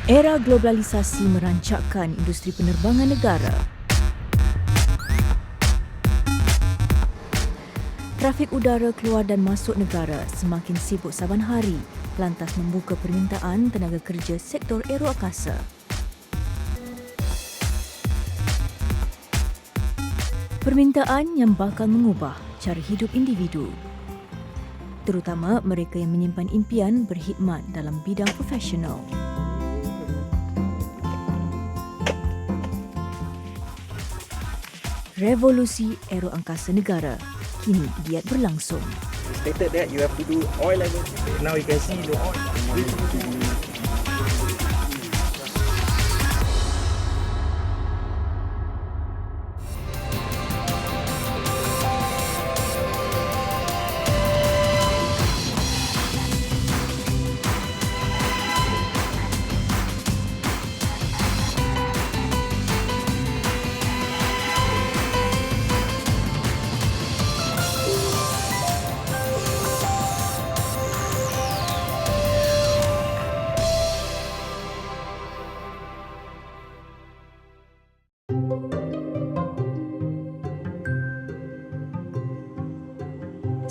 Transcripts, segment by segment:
Era globalisasi merancakkan industri penerbangan negara. Trafik udara keluar dan masuk negara semakin sibuk saban hari, lantas membuka permintaan tenaga kerja sektor aeroangkasa. Permintaan yang bakal mengubah cara hidup individu, terutama mereka yang menyimpan impian berkhidmat dalam bidang profesional. Revolusi aeroangkasa negara kini giat berlangsung. Stated that you have to do oil level. Now you can see the oil.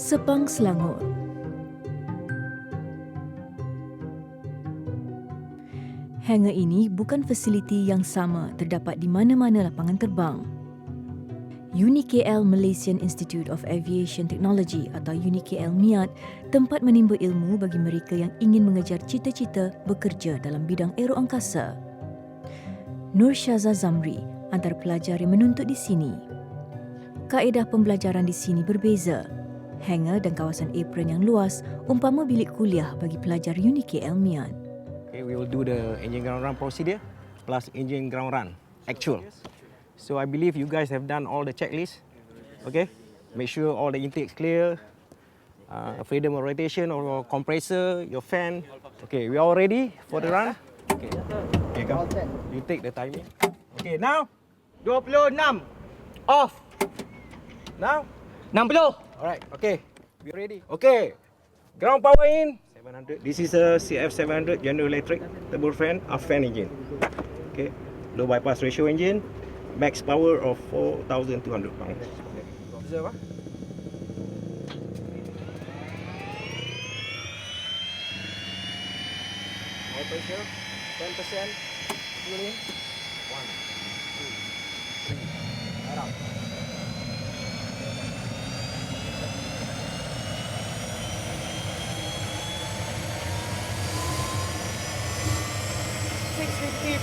Sepang Selangor. Hangar ini bukan fasiliti yang sama terdapat di mana-mana lapangan terbang. UniKL Malaysian Institute of Aviation Technology atau UniKL MIAT tempat menimba ilmu bagi mereka yang ingin mengejar cita-cita bekerja dalam bidang aeroangkasa. Nur Syaza Zamri antara pelajar yang menuntut di sini. Kaedah pembelajaran di sini berbeza. Hangar dan kawasan apron yang luas umpama bilik kuliah bagi pelajar UniKL MIAT. Okay, we will do the engine ground run procedure plus engine ground run actual. So I believe you guys have done all the checklist. Okay, make sure all the intakes clear, freedom of rotation of your compressor, your fan. Okay, we are all ready for the run. Okay, okay, come. You take the timing. Okay, now 26 off. now. 60. Alright, okay. We ready. Okay. Ground power in 700. This is a CF 700 General Electric turbo fan, half fan engine. Okay. Low bypass ratio engine. Max power of 4,200 pounds. Observe, ah. High pressure, 10%. Fuel in. 1, 2, 3. Right up.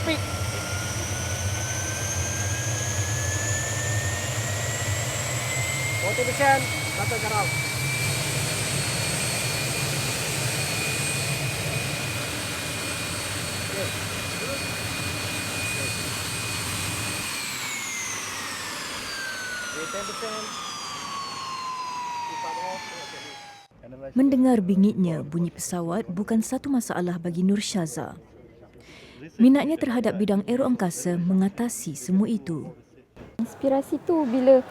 Peak. 40%, kata garau. Okay. Okay, 10%. Mendengar bingitnya bunyi pesawat bukan satu masalah bagi Nur Syaza. Minatnya terhadap bidang aeroangkasa mengatasi semua itu. Inspirasi tu bila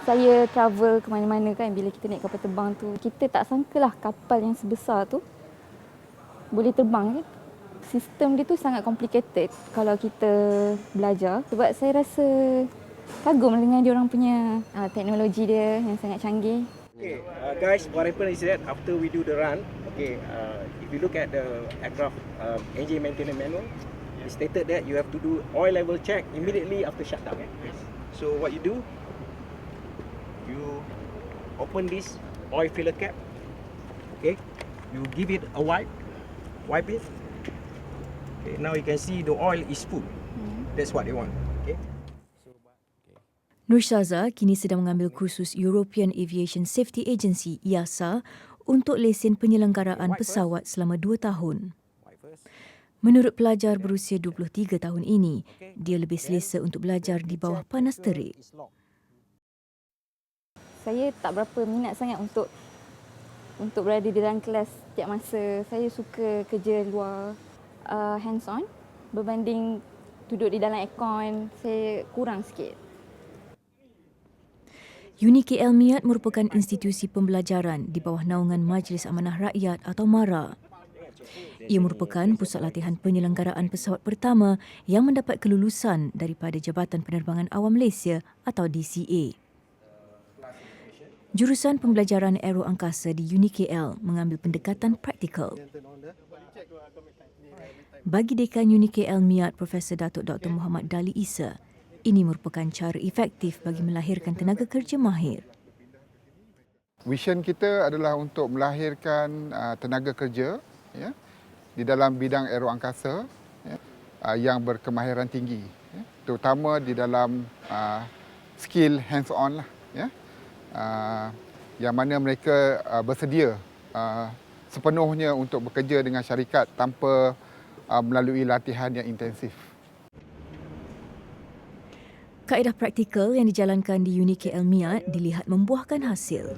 saya travel ke mana-mana kan, bila kita naik kapal terbang tu, kita tak sangkalah kapal yang sebesar tu boleh terbang. Sistem dia tu sangat complicated kalau kita belajar. Sebab saya rasa kagum dengan dia orang punya teknologi dia yang sangat canggih. Okay, guys, what happened is that after we do the run, okay, if you look at the aircraft engine maintenance manual, it stated that you have to do oil level check immediately after shutdown. So what you do, you open this oil filler cap, okay, you give it a wipe it. Okay, now you can see the oil is full. That's what they want. Okay. Nur Syaza kini sedang mengambil kursus European Aviation Safety Agency (EASA) untuk lesen penyelenggaraan pesawat selama 2 tahun. Menurut pelajar berusia 23 tahun ini, dia lebih selesa untuk belajar di bawah panas terik. Saya tak berapa minat sangat untuk berada di dalam kelas setiap masa. Saya suka kerja luar hands on berbanding duduk di dalam aircon. Saya kurang sikit. UniKL MIAT merupakan institusi pembelajaran di bawah naungan Majlis Amanah Rakyat atau MARA. Ia merupakan pusat latihan penyelenggaraan pesawat pertama yang mendapat kelulusan daripada Jabatan Penerbangan Awam Malaysia atau DCA. Jurusan Pembelajaran Aero Angkasa di UniKL mengambil pendekatan praktikal. Bagi Dekan UniKL MIAT Profesor Datuk Dr. Muhammad Dali Isa, ini merupakan cara efektif bagi melahirkan tenaga kerja mahir. Vision kita adalah untuk melahirkan tenaga kerja ya, di dalam bidang aero angkasa ya, yang berkemahiran tinggi, ya, terutama di dalam skill hands-on lah, ya, yang mana mereka bersedia sepenuhnya untuk bekerja dengan syarikat tanpa melalui latihan yang intensif. Kaedah praktikal yang dijalankan di UniKL MIAT dilihat membuahkan hasil.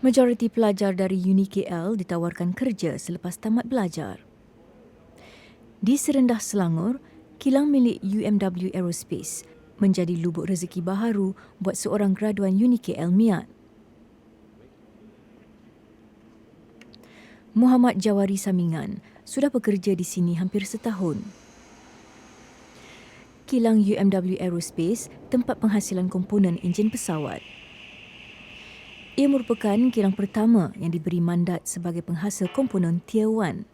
Majoriti pelajar dari UniKL ditawarkan kerja selepas tamat belajar. Di Serendah Selangor, kilang milik UMW Aerospace menjadi lubuk rezeki baharu buat seorang graduan UniKL MIAT. Muhammad Jawari Samingan sudah bekerja di sini hampir setahun. Kilang UMW Aerospace tempat penghasilan komponen enjin pesawat. Ia merupakan kilang pertama yang diberi mandat sebagai penghasil komponen Tier 1.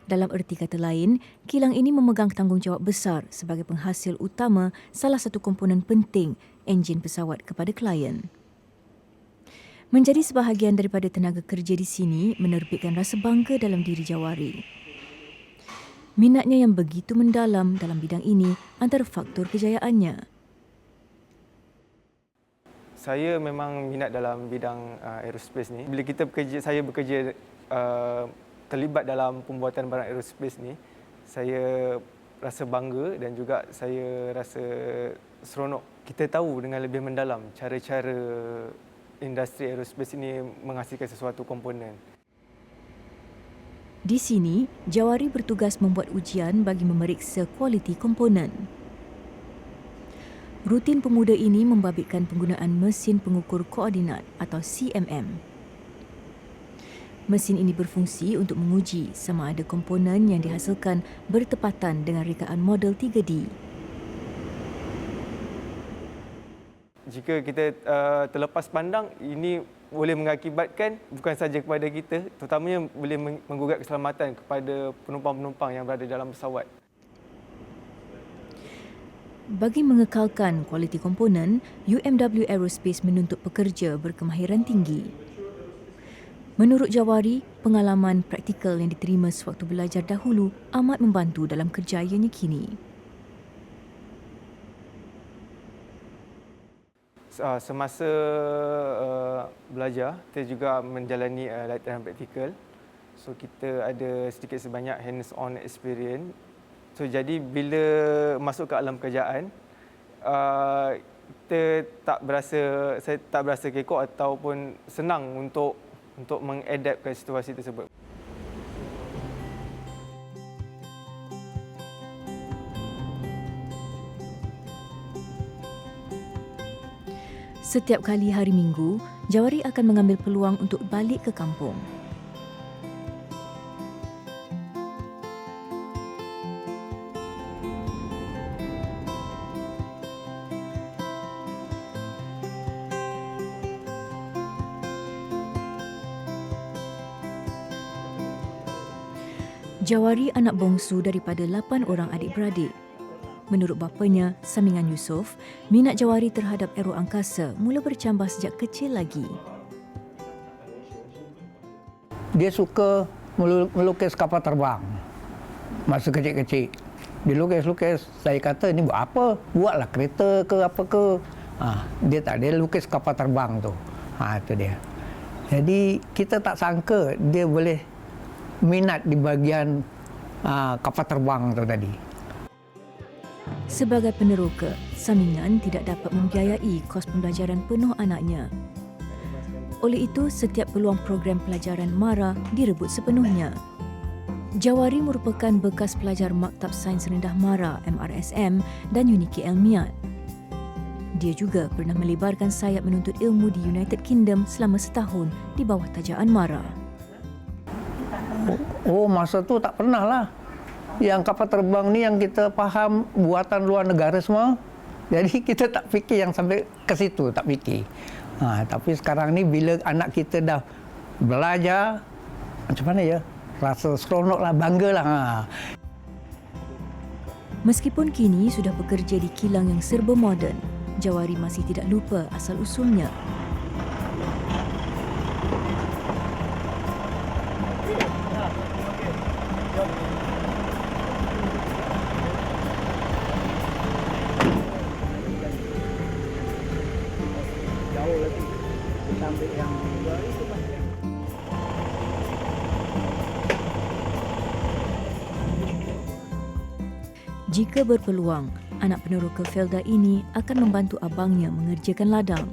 Dalam erti kata lain, kilang ini memegang tanggungjawab besar sebagai penghasil utama salah satu komponen penting enjin pesawat kepada klien. Menjadi sebahagian daripada tenaga kerja di sini menerbitkan rasa bangga dalam diri Jawari. Minatnya yang begitu mendalam dalam bidang ini antara faktor kejayaannya. Saya memang minat dalam bidang aerospace ni. Bila saya bekerja terlibat dalam pembuatan barang aerospace ni, saya rasa bangga dan juga saya rasa seronok. Kita tahu dengan lebih mendalam cara-cara industri aerospace ini menghasilkan sesuatu komponen. Di sini, Jawari bertugas membuat ujian bagi memeriksa kualiti komponen. Rutin pemuda ini membabitkan penggunaan mesin pengukur koordinat atau CMM. Mesin ini berfungsi untuk menguji sama ada komponen yang dihasilkan bertepatan dengan rekaan model 3D. Jika kita terlepas pandang, ini boleh mengakibatkan bukan sahaja kepada kita, terutamanya boleh menggugat keselamatan kepada penumpang-penumpang yang berada dalam pesawat. Bagi mengekalkan kualiti komponen, UMW Aerospace menuntut pekerja berkemahiran tinggi. Menurut Jawari, pengalaman praktikal yang diterima sewaktu belajar dahulu amat membantu dalam kerjayanya kini. Semasa belajar, kita juga menjalani latihan praktikal. So, kita ada sedikit sebanyak hands-on experience. So, jadi bila masuk ke alam pekerjaan, saya tak berasa kekok ataupun senang untuk mengadapt ke situasi tersebut. Setiap kali hari Minggu, Jawari akan mengambil peluang untuk balik ke kampung. Jawari anak bongsu daripada 8 orang adik-beradik. Menurut bapanya, Samingan Yusof, minat Jawari terhadap aero angkasa mula bercambah sejak kecil lagi. Dia suka melukis kapal terbang masa kecil-kecil. Dia lukis-lukis, saya kata, ni buat apa? Buatlah kereta ke apa ke. Dia lukis kapal terbang tu. Itu dia. Jadi kita tak sangka dia boleh minat di bahagian kapal terbang tu tadi. Sebagai peneroka, Samingan tidak dapat membiayai kos pembelajaran penuh anaknya. Oleh itu, setiap peluang program pelajaran MARA direbut sepenuhnya. Jawari merupakan bekas pelajar Maktab Sains Rendah MARA MRSM dan UniKL MIAT. Dia juga pernah melebarkan sayap menuntut ilmu di United Kingdom selama setahun di bawah tajaan MARA. Oh, masa tu tak pernah lah. Yang kapal terbang ni yang kita faham buatan luar negara semua. Jadi kita tak fikir yang sampai ke situ, tak fikir. Tapi sekarang ni bila anak kita dah belajar, macam mana ya? Rasa seronok lah, bangga lah. Meskipun kini sudah bekerja di kilang yang serba moden, Jawari masih tidak lupa asal-usulnya. Jika berpeluang, anak peneroka Felda ini akan membantu abangnya mengerjakan ladang.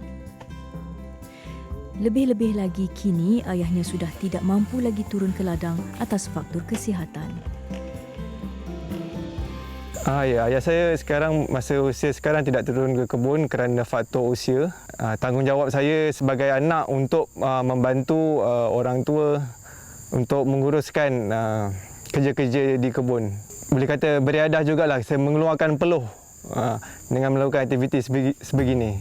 Lebih-lebih lagi kini ayahnya sudah tidak mampu lagi turun ke ladang atas faktor kesihatan. Ya, ayah saya sekarang masa usia sekarang tidak turun ke kebun kerana faktor usia. Tanggungjawab saya sebagai anak untuk membantu orang tua untuk menguruskan kerja-kerja di kebun. Boleh kata beriadah jugalah, saya mengeluarkan peluh dengan melakukan aktiviti sebegini.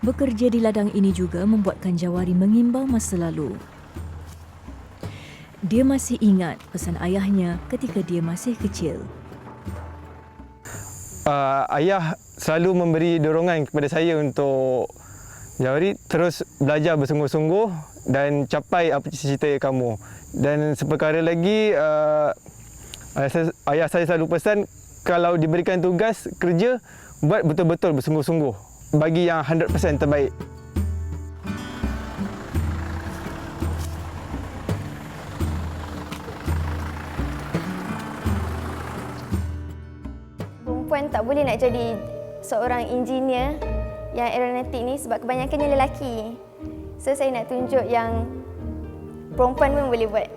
Bekerja di ladang ini juga membuatkan Jawari mengimbau masa lalu. Dia masih ingat pesan ayahnya ketika dia masih kecil. Ayah selalu memberi dorongan kepada saya untuk Jawari terus belajar bersungguh-sungguh dan capai apa cita-cita kamu. Dan seperkara lagi, ayah saya selalu pesan kalau diberikan tugas kerja, buat betul-betul bersungguh-sungguh. Bagi yang 100% terbaik. Perempuan tak boleh nak jadi seorang engineer yang aeronautik ni sebab kebanyakannya lelaki. So saya nak tunjuk yang perempuan pun boleh buat.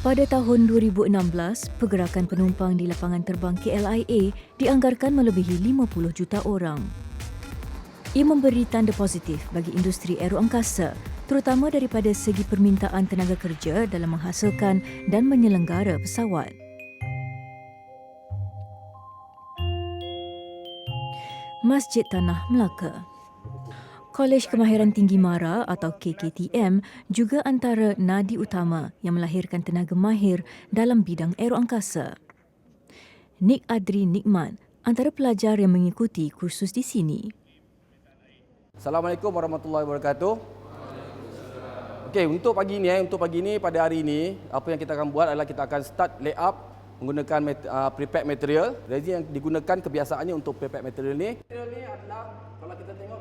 Pada tahun 2016, pergerakan penumpang di lapangan terbang KLIA dianggarkan melebihi 50 juta orang. Ia memberi tanda positif bagi industri aeroangkasa, terutama daripada segi permintaan tenaga kerja dalam menghasilkan dan menyelenggara pesawat. Masjid Tanah Melaka. Kolej Kemahiran Tinggi MARA atau KKTM juga antara nadi utama yang melahirkan tenaga mahir dalam bidang aeroangkasa. Nik Adri Nikmat antara pelajar yang mengikuti kursus di sini. Assalamualaikum warahmatullahi wabarakatuh. Okey, untuk pagi ni pada hari ini apa yang kita akan buat adalah kita akan start layup menggunakan prepared material. Resin yang digunakan kebiasaannya untuk prepared material ni. Material ni adalah kalau kita tengok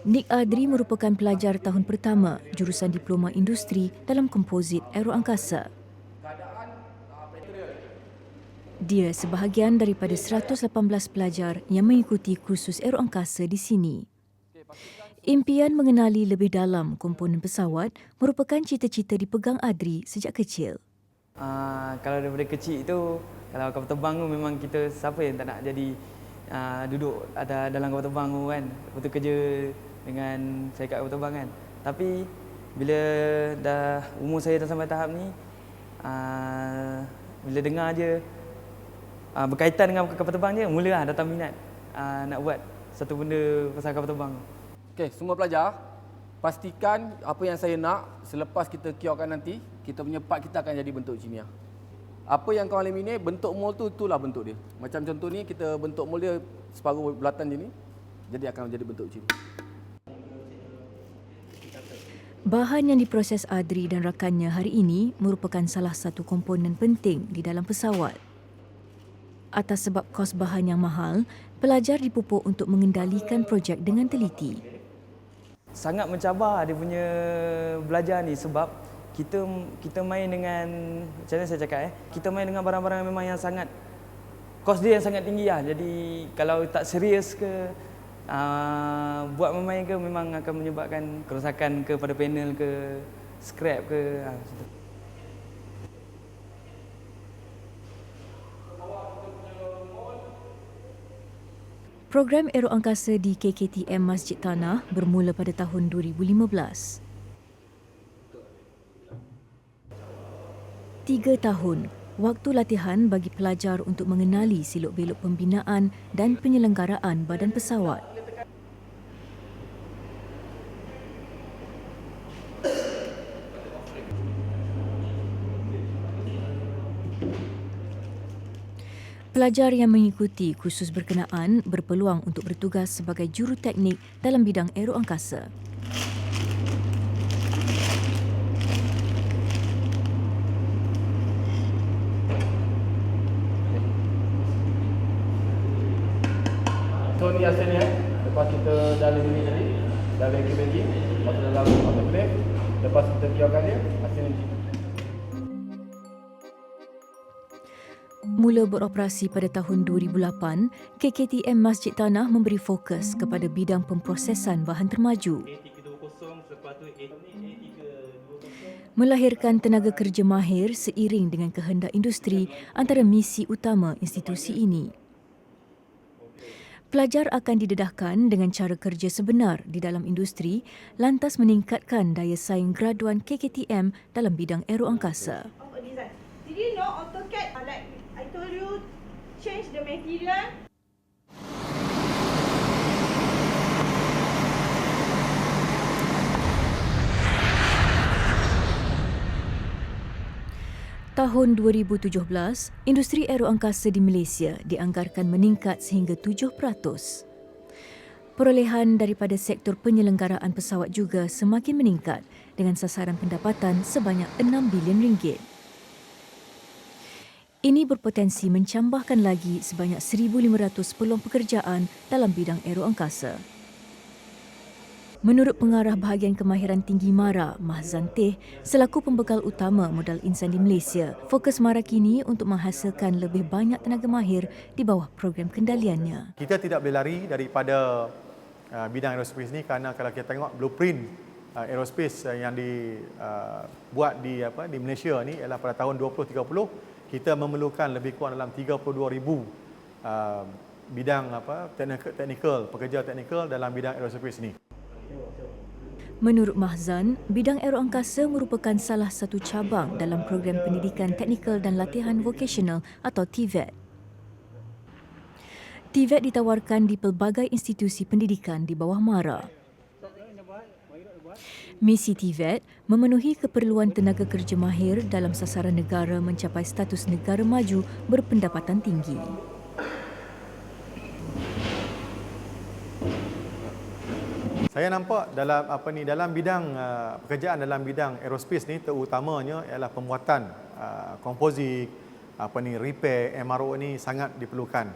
Nik Adri merupakan pelajar tahun pertama jurusan Diploma Industri dalam Komposit Aeroangkasa. Dia sebahagian daripada 118 pelajar yang mengikuti kursus aeroangkasa di sini. Impian mengenali lebih dalam komponen pesawat merupakan cita-cita dipegang Adri sejak kecil. Kalau daripada kecil itu, kalau kapal terbang tu memang kita siapa yang tak nak jadi duduk ada dalam kapal terbang tu kan. Lepas tu kerja dengan saya kat kapal terbang kan. Tapi bila dah umur saya dah sampai tahap ni, bila dengar je berkaitan dengan kapal terbang je, mulalah datang minat nak buat satu benda pasal kapal terbang. Okey, semua pelajar pastikan apa yang saya nak selepas kita kiokan nanti, kita punya part kita akan jadi bentuk kimia. Apa yang kau alami ni, bentuk mol tu itulah bentuk dia. Macam contoh ni kita bentuk mol dia separuh bulatan je ni. Jadi akan menjadi bentuk kimia. Bahan yang diproses Adri dan rakannya hari ini merupakan salah satu komponen penting di dalam pesawat. Atas sebab kos bahan yang mahal, pelajar dipupuk untuk mengendalikan projek dengan teliti. Sangat mencabar dia punya belajar ni sebab kita main dengan, macam mana saya cakap kita main dengan barang-barang memang yang sangat kos dia yang sangat tinggi lah. Jadi kalau tak serius ke buat memain ke memang akan menyebabkan kerosakan kepada panel ke scrap ke macam tu. Program Aeroangkasa di KKTM Masjid Tanah bermula pada tahun 2015. 3 tahun, waktu latihan bagi pelajar untuk mengenali selok-belok pembinaan dan penyelenggaraan badan pesawat. Pelajar yang mengikuti kursus berkenaan berpeluang untuk bertugas sebagai juruteknik dalam bidang aeroangkasa. So ni hasilnya, lepas kita dah limit tadi, dah vacuum, masuk dalam autoclave, lepas kita kiaukan dia, hasilnya ni. Mula beroperasi pada tahun 2008, KKTM Masjid Tanah memberi fokus kepada bidang pemprosesan bahan termaju. Melahirkan tenaga kerja mahir seiring dengan kehendak industri antara misi utama institusi ini. Pelajar akan didedahkan dengan cara kerja sebenar di dalam industri, lantas meningkatkan daya saing graduan KKTM dalam bidang aeroangkasa. Did you know AutoCAD, like I told you, change the material? Tahun 2017, industri aeroangkasa di Malaysia dianggarkan meningkat sehingga 7%. Perolehan daripada sektor penyelenggaraan pesawat juga semakin meningkat dengan sasaran pendapatan sebanyak 6 bilion ringgit. Ini berpotensi mencambahkan lagi sebanyak 1,500 peluang pekerjaan dalam bidang aeroangkasa. Menurut Pengarah Bahagian Kemahiran Tinggi MARA, Mahzan Teh, selaku pembekal utama modal insan di Malaysia, fokus MARA kini untuk menghasilkan lebih banyak tenaga mahir di bawah program kendaliannya. Kita tidak boleh lari daripada bidang aerospace ni kerana kalau kita tengok blueprint aerospace yang dibuat di Malaysia ni ialah pada tahun 2030 kita memerlukan lebih kurang dalam 32,000 bidang teknikal, pekerja teknikal dalam bidang aerospace ni. Menurut Mahzan, bidang aeroangkasa merupakan salah satu cabang dalam program pendidikan teknikal dan latihan vokasional atau TVET. TVET ditawarkan di pelbagai institusi pendidikan di bawah MARA. Misi TVET memenuhi keperluan tenaga kerja mahir dalam sasaran negara mencapai status negara maju berpendapatan tinggi. Saya nampak dalam bidang pekerjaan dalam bidang aerospace ni terutamanya ialah pembuatan komposit, repair, MRO ni sangat diperlukan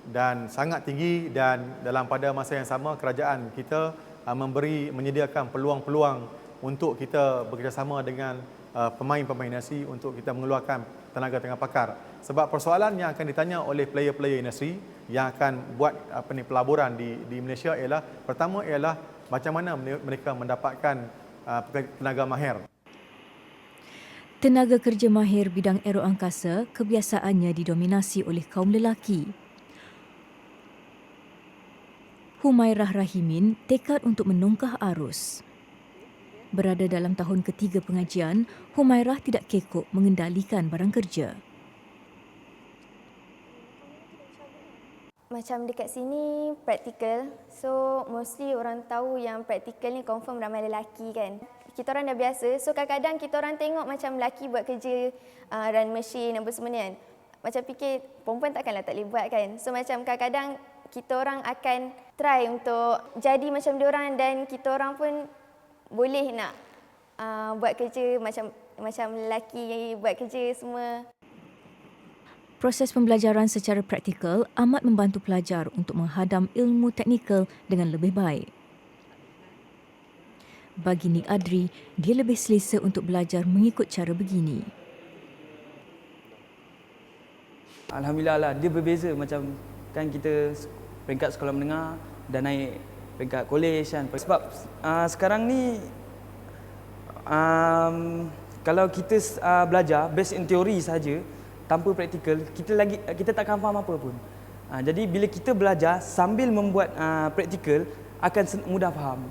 dan sangat tinggi, dan pada masa yang sama kerajaan kita menyediakan peluang-peluang untuk kita bekerjasama dengan pemain-pemain industri untuk kita mengeluarkan tenaga-tenaga pakar. Sebab persoalan yang akan ditanya oleh player-player industri yang akan buat pelaburan di Malaysia ialah, pertama ialah macam mana mereka mendapatkan tenaga mahir. Tenaga kerja mahir bidang aeroangkasa kebiasaannya didominasi oleh kaum lelaki. Humairah Rahimin tekad untuk menongkah arus. Berada dalam tahun ketiga pengajian, Humairah tidak kekok mengendalikan barang kerja. Macam dekat sini praktikal, so mostly orang tahu yang praktikal ni confirm ramai lelaki kan. Kita orang dah biasa, so kadang-kadang kita orang tengok macam lelaki buat kerja run mesin apa semua ni kan. Macam fikir perempuan takkanlah tak boleh buat kan. So macam kadang-kadang kita orang akan try untuk jadi macam diorang dan kita orang pun boleh nak buat kerja macam lelaki buat kerja semua. Proses pembelajaran secara praktikal amat membantu pelajar untuk menghadam ilmu teknikal dengan lebih baik. Bagi Nik Adri, dia lebih selesa untuk belajar mengikut cara begini. Alhamdulillah lah, dia berbeza macam kan kita peringkat sekolah menengah dan naik peringkat kolej kan. Sebab sekarang ni kalau kita belajar based in teori saja tanpa praktikal, kita takkan faham apa pun. Jadi bila kita belajar sambil membuat praktikal akan mudah faham.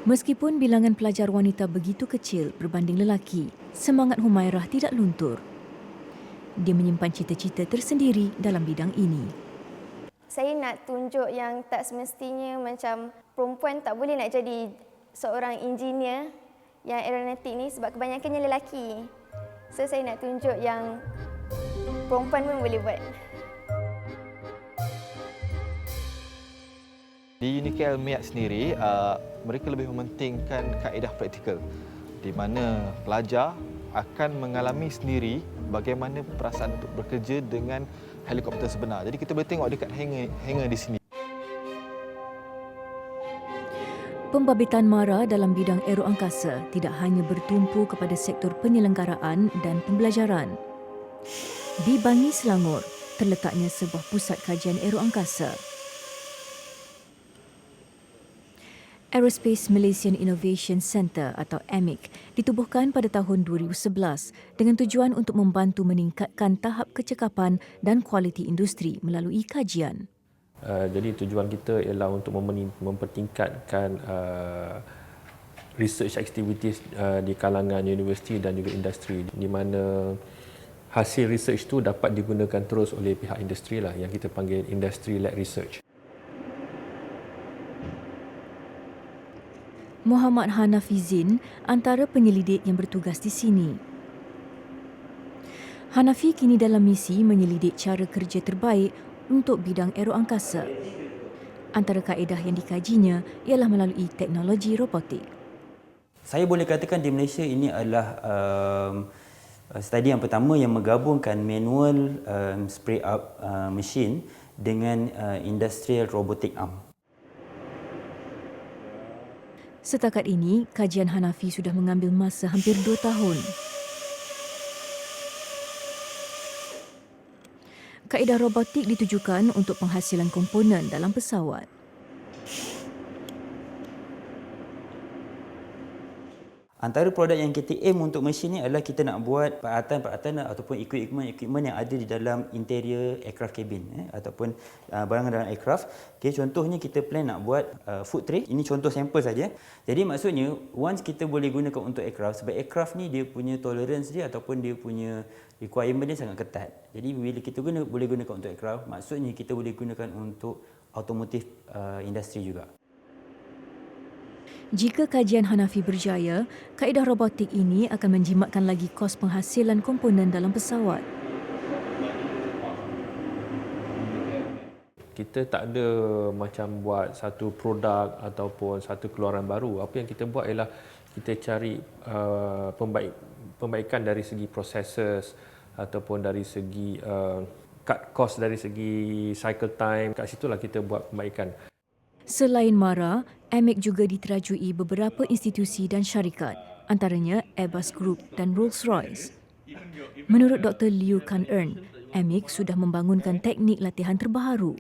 Meskipun bilangan pelajar wanita begitu kecil berbanding lelaki, semangat Humairah tidak luntur. Dia menyimpan cita-cita tersendiri dalam bidang ini. Saya nak tunjuk yang tak semestinya macam perempuan tak boleh nak jadi seorang engineer yang aeronautik ni sebab kebanyakannya lelaki. So saya nak tunjuk yang perempuan pun boleh buat. Di Uniki Elmiat sendiri, mereka lebih mementingkan kaedah praktikal di mana pelajar akan mengalami sendiri bagaimana perasaan untuk bekerja dengan helikopter sebenar. Jadi kita boleh tengok dekat hangar di sini. Pembabitan MARA dalam bidang aeroangkasa tidak hanya bertumpu kepada sektor penyelenggaraan dan pembelajaran. Di Bangi, Selangor, terletaknya sebuah pusat kajian aeroangkasa. Aerospace Malaysian Innovation Centre atau AMIC ditubuhkan pada tahun 2011 dengan tujuan untuk membantu meningkatkan tahap kecekapan dan kualiti industri melalui kajian. Jadi tujuan kita ialah untuk mempertingkatkan research activities di kalangan universiti dan juga industri, di mana hasil research itu dapat digunakan terus oleh pihak industri lah, yang kita panggil industry-led research. Muhammad Hanafizin antara penyelidik yang bertugas di sini. Hanafi kini dalam misi menyelidik cara kerja terbaik untuk bidang aeroangkasa. Antara kaedah yang dikajinya ialah melalui teknologi robotik. Saya boleh katakan di Malaysia ini adalah study yang pertama yang menggabungkan manual spray up machine dengan industrial robotic arm. Setakat ini, kajian Hanafi sudah mengambil masa hampir 2 tahun. Kaedah robotik ditujukan untuk penghasilan komponen dalam pesawat. Antara produk yang kita aim untuk mesin ni adalah kita nak buat peralatan-peralatan ataupun equipment yang ada di dalam interior aircraft cabin ataupun barangan dalam aircraft. Okay, contohnya kita plan nak buat food tray. Ini contoh sampel saja. Jadi maksudnya once kita boleh gunakan untuk aircraft, sebab aircraft ni dia punya tolerance dia ataupun dia punya requirement dia sangat ketat. Jadi bila kita boleh gunakan untuk aircraft, maksudnya kita boleh gunakan untuk automotive industri juga. Jika kajian Hanafi berjaya, kaedah robotik ini akan menjimatkan lagi kos penghasilan komponen dalam pesawat. Kita tak ada macam buat satu produk ataupun satu keluaran baru. Apa yang kita buat ialah kita cari pembaikan dari segi processes ataupun dari segi cut cost, dari segi cycle time. Kat situlah kita buat pembaikan. Selain MARA, AMIC juga diterajui beberapa institusi dan syarikat, antaranya Airbus Group dan Rolls-Royce. Menurut Dr. Liu Kan-earn, AMIC sudah membangunkan teknik latihan terbaru.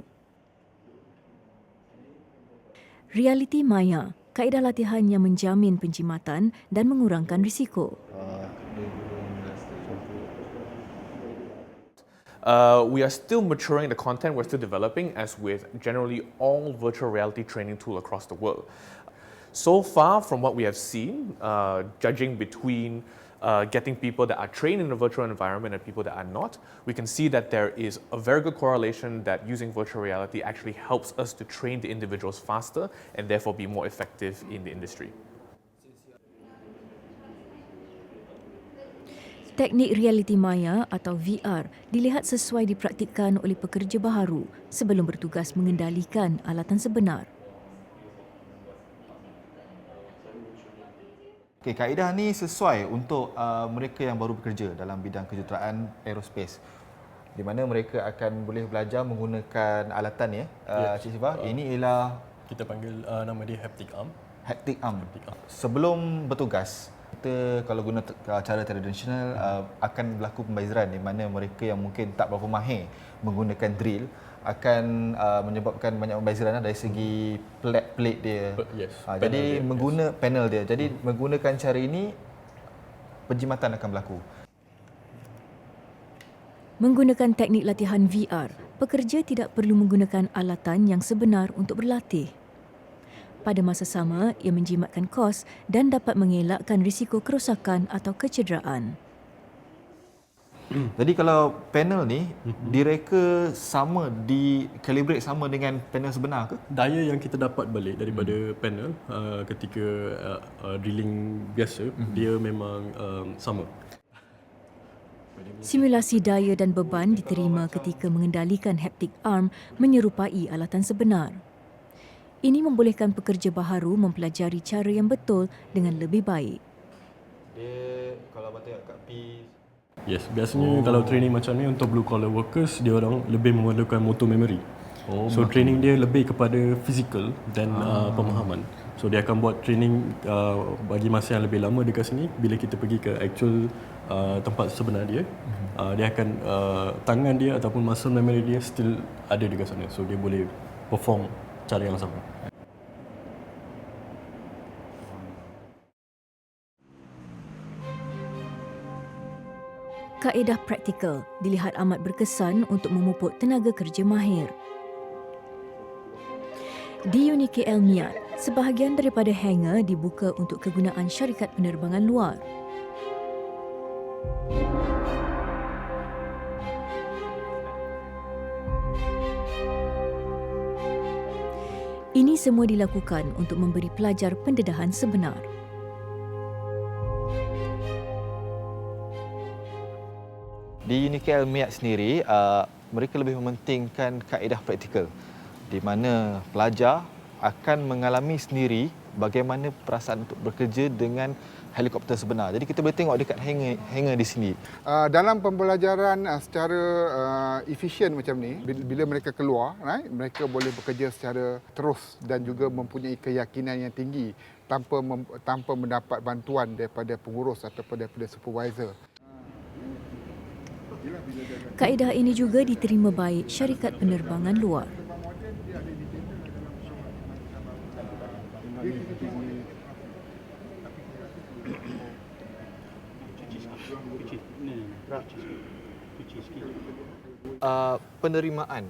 Realiti maya, kaedah latihan yang menjamin penjimatan dan mengurangkan risiko. We are still maturing the content, we're still developing, as with generally all virtual reality training tool across the world. So far, from what we have seen, judging between getting people that are trained in a virtual environment and people that are not, we can see that there is a very good correlation that using virtual reality actually helps us to train the individuals faster and therefore be more effective in the industry. Teknik realiti maya atau VR dilihat sesuai dipraktikkan oleh pekerja baharu sebelum bertugas mengendalikan alatan sebenar. Okay, kaedah ni sesuai untuk mereka yang baru bekerja dalam bidang kejuruteraan aerospace, di mana mereka akan boleh belajar menggunakan alatan Cik Siva. Ini ialah kita panggil nama dia haptic arm. Haptic arm. Sebelum bertugas, kita kalau guna cara tradisional akan berlaku pembaziran, di mana mereka yang mungkin tak berapa mahir menggunakan drill akan menyebabkan banyak pembaziran dari segi plate dia. Jadi mengguna panel dia. Jadi menggunakan cara ini penjimatan akan berlaku. Menggunakan teknik latihan VR, pekerja tidak perlu menggunakan alatan yang sebenar untuk berlatih. Pada masa sama, ia menjimatkan kos dan dapat mengelakkan risiko kerosakan atau kecederaan. Jadi kalau panel ni direka sama, di-calibrate sama dengan panel sebenar ke? Daya yang kita dapat balik daripada panel ketika drilling biasa, dia memang sama. Simulasi daya dan beban diterima ketika mengendalikan haptic arm menyerupai alatan sebenar. Ini membolehkan pekerja baharu mempelajari cara yang betul dengan lebih baik. Dia kalau tengok kat P. Yes, biasanya kalau training macam ni untuk blue collar workers, dia orang lebih memerlukan motor memory. So training dia lebih kepada physical dan pemahaman. So dia akan buat training bagi masa yang lebih lama dekat sini. Bila kita pergi ke actual tempat sebenar dia, dia akan tangan dia ataupun muscle memory dia still ada dekat sana. So dia boleh perform cara yang sama. Kaedah praktikal dilihat amat berkesan untuk memupuk tenaga kerja mahir. Di UniKL Miat, sebahagian daripada hangar dibuka untuk kegunaan syarikat penerbangan luar. Ini semua dilakukan untuk memberi pelajar pendedahan sebenar. Di UniKL Miat sendiri, mereka lebih mementingkan kaedah praktikal di mana pelajar akan mengalami sendiri bagaimana perasaan untuk bekerja dengan helikopter sebenar. Jadi kita boleh tengok dekat hangar di sini. Dalam pembelajaran secara efisien macam ni, bila mereka keluar, right, mereka boleh bekerja secara terus dan juga mempunyai keyakinan yang tinggi tanpa mendapat bantuan daripada pengurus ataupun daripada supervisor. Kaedah ini juga diterima baik syarikat penerbangan luar. Penerimaan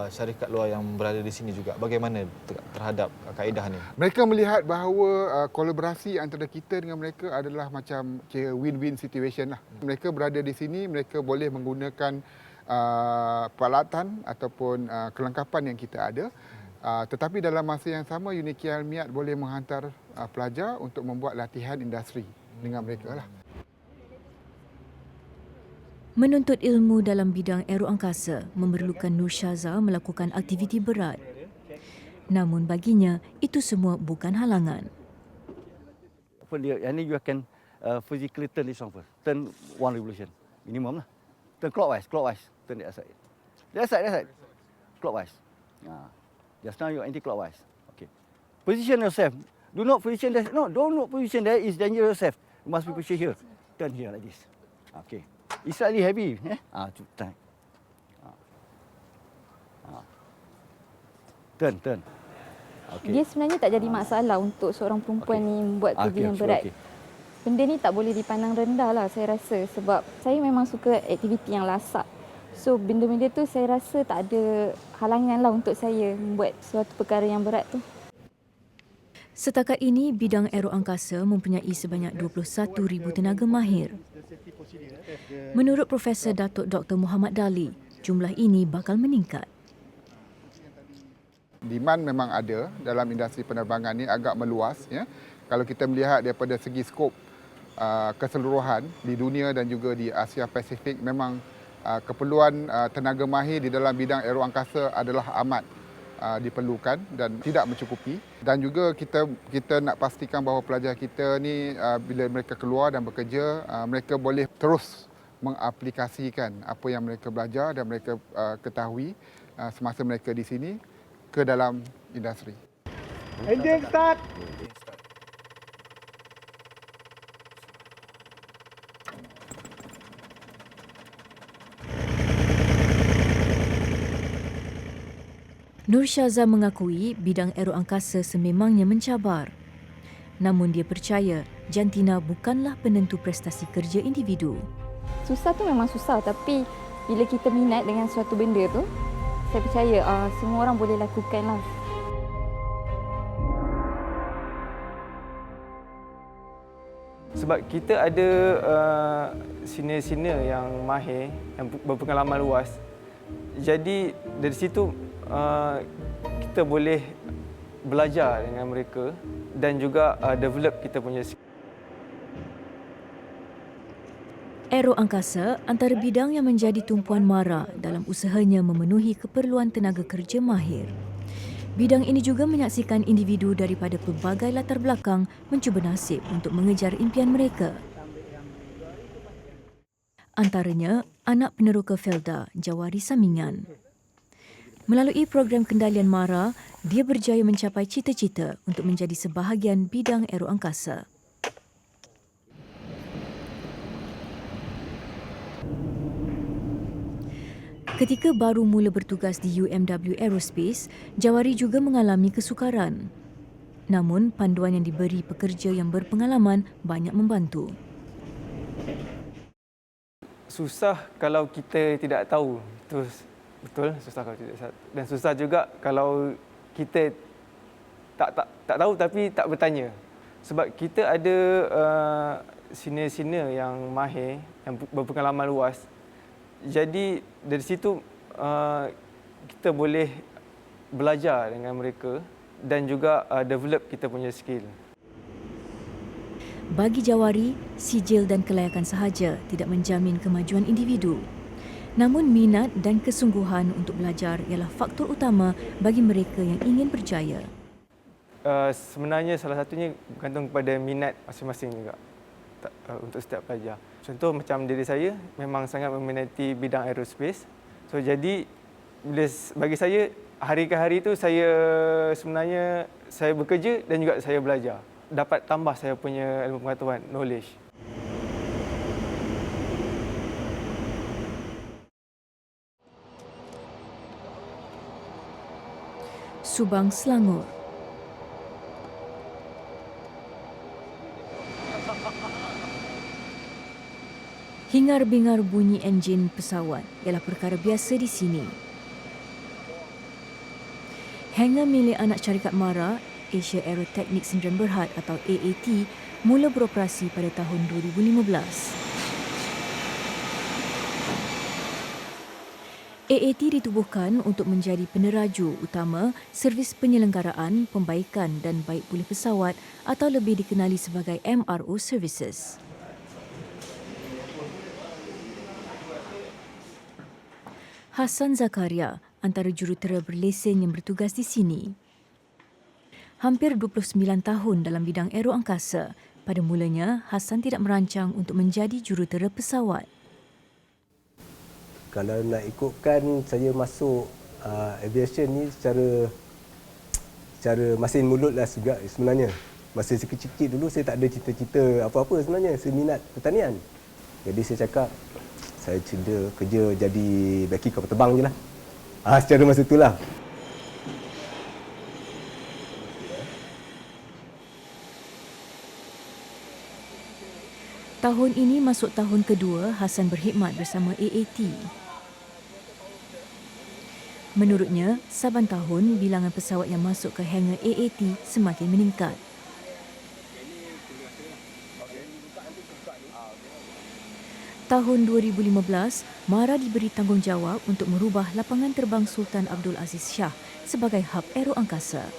syarikat luar yang berada di sini juga bagaimana terhadap kaedah ni? Mereka melihat bahawa kolaborasi antara kita dengan mereka adalah macam win-win situation lah. Mereka berada di sini, mereka boleh menggunakan peralatan ataupun kelengkapan yang kita ada. Tetapi dalam masa yang sama, UniKL Miat boleh menghantar pelajar untuk membuat latihan industri dengan mereka lah. Menuntut ilmu dalam bidang aeroangkasa memerlukan Nur Syaza melakukan aktiviti berat. Namun baginya, itu semua bukan halangan. Yang ni you akan physically turn this one first. Turn one revolution. Minimum lah. Turn clockwise. Turn the other side. The other side. Clockwise. Just now you anti-clockwise. Okay. Position yourself. Do not position there. No, don't position there. It's dangerous yourself. You must be positioned here. Turn here like this. Okay. It's slightly heavy. Tight. Turn. Okay. Dia sebenarnya tak jadi masalah untuk seorang perempuan ni membuat kerja yang berat. Benda ni tak boleh dipandang rendah lah saya rasa, sebab saya memang suka aktiviti yang lasak. So benda-benda tu saya rasa tak ada halangan lah untuk saya membuat suatu perkara yang berat tu. Setakat ini, bidang aeroangkasa mempunyai sebanyak 21,000 tenaga mahir. Menurut Profesor Datuk Dr. Muhammad Dali, jumlah ini bakal meningkat. Demand memang ada dalam industri penerbangan ni, agak meluas. Ya. Kalau kita melihat daripada segi skop keseluruhan di dunia dan juga di Asia Pasifik, memang keperluan tenaga mahir di dalam bidang aeroangkasa adalah amat diperlukan dan tidak mencukupi. Dan juga kita nak pastikan bahawa pelajar kita ni bila mereka keluar dan bekerja, mereka boleh terus mengaplikasikan apa yang mereka belajar dan mereka ketahui semasa mereka di sini ke dalam industri. Engine start. Nur Syaza mengakui bidang aeroangkasa sememangnya mencabar. Namun dia percaya jantina bukanlah penentu prestasi kerja individu. Susah tu memang susah, tapi Bila kita minat dengan suatu benda tu, saya percaya semua orang boleh lakukan lah. Sebab kita ada senior-senior yang mahir, yang berpengalaman luas. Jadi dari situ kita boleh belajar dengan mereka dan juga develop kita punya skill. Aero Angkasa antara bidang yang menjadi tumpuan MARA dalam usahanya memenuhi keperluan tenaga kerja mahir. Bidang ini juga menyaksikan individu daripada pelbagai latar belakang mencuba nasib untuk mengejar impian mereka. Antaranya, anak peneroka Felda, Jawari Samingan. Melalui program kendalian MARA, dia berjaya mencapai cita-cita untuk menjadi sebahagian bidang aero angkasa. Ketika baru mula bertugas di UMW Aerospace, Jawari juga mengalami kesukaran. Namun, panduan yang diberi pekerja yang berpengalaman banyak membantu. Susah kalau kita tidak tahu. Itu betul, susah kalau tidak tahu. Dan susah juga kalau kita tak tahu tapi tak bertanya. Sebab kita ada senior-senior yang mahir, yang berpengalaman luas. Jadi dari situ kita boleh belajar dengan mereka dan juga develop kita punya skill. Bagi Jawari, sijil dan kelayakan sahaja tidak menjamin kemajuan individu. Namun minat dan kesungguhan untuk belajar ialah faktor utama bagi mereka yang ingin berjaya. Sebenarnya salah satunya bergantung kepada minat masing-masing juga untuk setiap pelajar. Contoh macam diri saya memang sangat meminati bidang aerospace. So jadi bagi saya hari ke hari itu saya sebenarnya saya bekerja dan juga saya belajar. Dapat tambah saya punya ilmu pengetahuan, knowledge. Subang, Selangor. Hingar-bingar bunyi enjin pesawat ialah perkara biasa di sini. Hangar milik anak syarikat MARA, Asia Aerotechnic Sdn Bhd atau AAT, mula beroperasi pada tahun 2015. AAT ditubuhkan untuk menjadi peneraju utama servis penyelenggaraan, pembaikan dan baik pulih pesawat atau lebih dikenali sebagai MRO Services. Hassan Zakaria, antara jurutera berlesen yang bertugas di sini. Hampir 29 tahun dalam bidang aero angkasa, pada mulanya Hassan tidak merancang untuk menjadi jurutera pesawat. Kalau nak ikutkan saya masuk aviation ni secara masin mulut lah juga sebenarnya. Masa saya kecil-kecil dulu saya tak ada cita-cita apa-apa sebenarnya, saya minat pertanian. Jadi saya cakap saya kerja jadi baki kapal terbang je lah. Secara masa itulah. Tahun ini masuk tahun kedua Hassan berkhidmat bersama AAT. Menurutnya, saban tahun bilangan pesawat yang masuk ke hangar AAT semakin meningkat. Tahun 2015, MARA diberi tanggungjawab untuk merubah lapangan terbang Sultan Abdul Aziz Shah sebagai hub aero angkasa.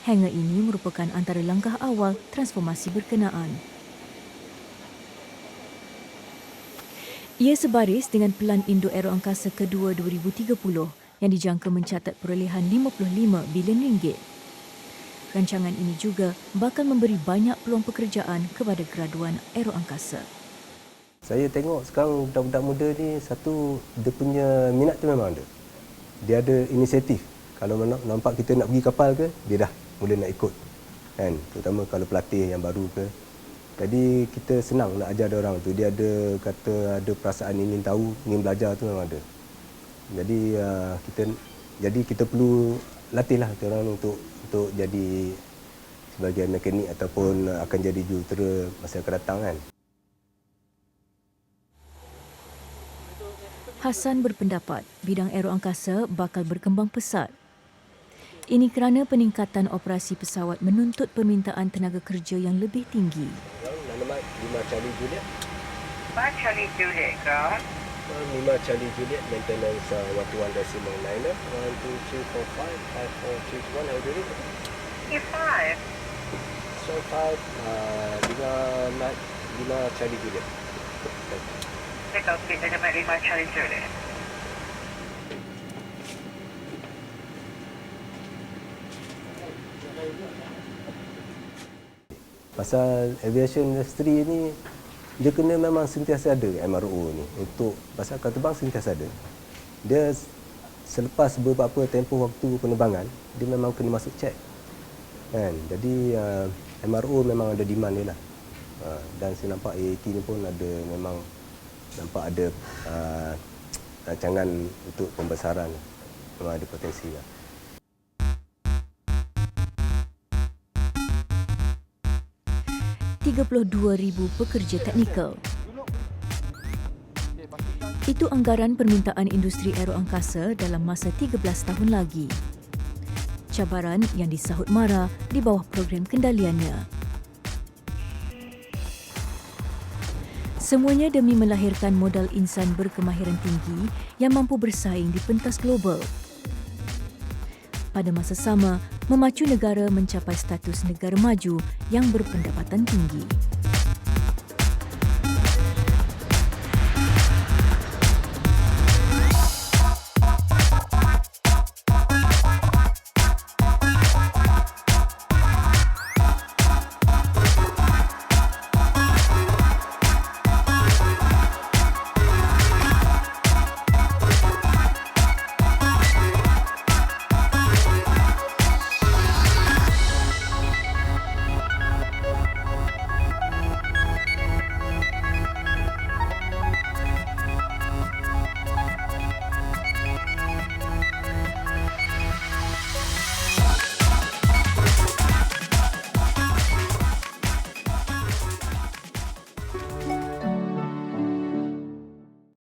Hangar ini merupakan antara langkah awal transformasi berkenaan. Ia sebaris dengan Pelan Indo Aero Angkasa kedua 2030 yang dijangka mencatat perolehan RM55 bilion. Rancangan ini juga bakal memberi banyak peluang pekerjaan kepada graduan aero angkasa. Saya tengok sekarang budak-budak muda ni, satu, dia punya minat tu memang ada. Dia ada inisiatif. Kalau nampak kita nak pergi kapal ke, dia dah mula nak ikut. Kan? Terutama kalau pelatih yang baru ke. Jadi kita senang nak ajar dia orang tu. Dia ada perasaan ingin tahu, ingin belajar tu memang ada. Jadi kita perlu latihlah dia orang untuk jadi sebagai mekanik ataupun akan jadi jurutera masa akan datang kan. Hassan berpendapat bidang aeroangkasa bakal berkembang pesat. Ini kerana peningkatan operasi pesawat menuntut permintaan tenaga kerja yang lebih tinggi. Nama 5 Charlie Juliet. 5 Charlie Juliet, ground. 5 Charlie Juliet, maintenance 1 decimal liner. 1, 2, 3, 4, 5, 5, 4, 3, 1, how do you read? E5. So 5, 5 Charlie Juliet. Take out speed limit 5 Charlie Juliet. Pasal aviation industry ni, dia kena memang sentiasa ada MRO ni. Untuk pasal kapal terbang sentiasa ada. Dia selepas beberapa tempoh waktu penerbangan, dia memang kena masuk check. Kan? Jadi MRO memang ada demand dia lah. Dan saya nampak AAT ni pun ada memang nampak ada rancangan untuk pembesaran. Memang ada potensi lah. ribu pekerja teknikal. Itu anggaran permintaan industri aeroangkasa dalam masa 13 tahun lagi. Cabaran yang disahut mara di bawah program kendaliannya. Semuanya demi melahirkan modal insan berkemahiran tinggi yang mampu bersaing di pentas global. Pada masa sama, memacu negara mencapai status negara maju yang berpendapatan tinggi.